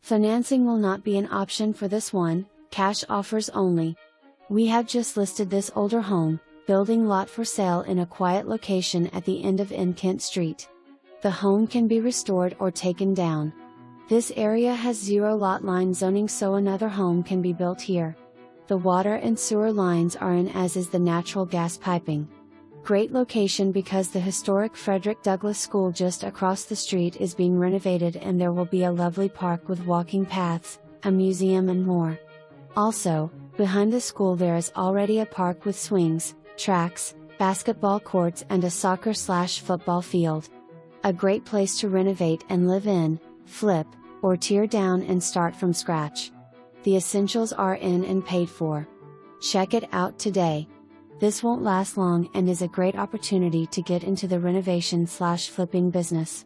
Financing will not be an option for this one, cash offers only. We have just listed this older home, building lot for sale in a quiet location at the end of Kent Street. The home can be restored or taken down. This area has 0 lot line zoning, so another home can be built here. The water and sewer lines are in, as is the natural gas piping. Great location because the historic Frederick Douglas School just across the street is being renovated, and there will be a lovely park with walking paths, a museum and more. Also, behind the school there is already a park with swings, tracks, basketball courts and a soccer/football field. A great place to renovate and live in, flip, or tear down and start from scratch. The essentials are in and paid for. Check it out today. This won't last long and is a great opportunity to get into the renovation/flipping business.